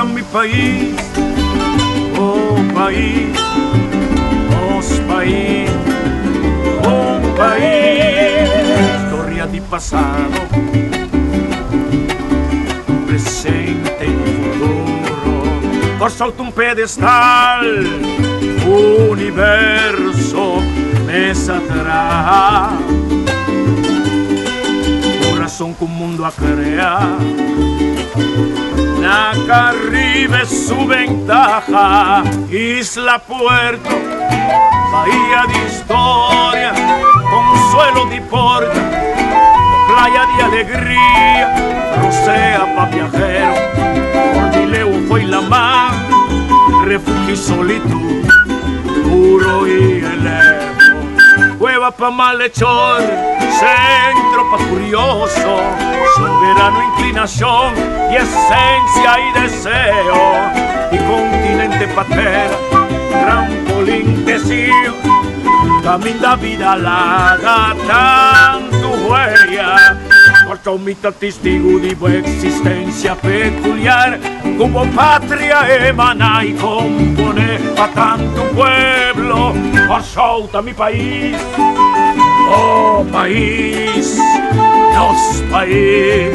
está mi país, oh país, os país, un país, storia di passato, presente e futuro, por sotto un pedestal, universo mesa atrás, corazón que un mundo a crear, la que arriba es su ventaja, isla, puerto, bahía de historia, consuelo de porta, playa de alegría, rosea pa' viajero, Cordileo fue la mar, refugio y solitud, puro y elevo, cueva pa' malhechor, centro pa' curioso, soberano inclinación y esencia y deseo, y continente patera, trampolín deseo, camina vida larga, tanto huella, porta un mito testigo de buena existencia peculiar, como patria emana y compone pa' tanto pueblo, assolta mi país, oh país, nos país,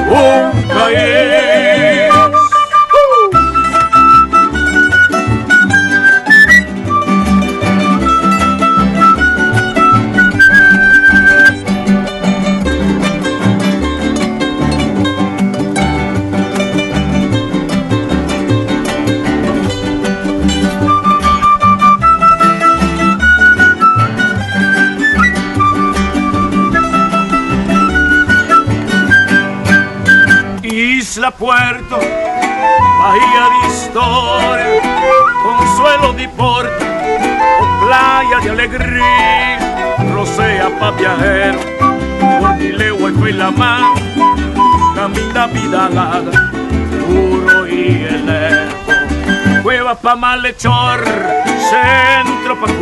un país. Isla, puerto, bahía de historia, consuelo de porta, o playa de alegría, rosea pa' viajero, Cordileo fue la mar, camina vida larga, puro y elevo, cueva pa' malhechor, centro pa'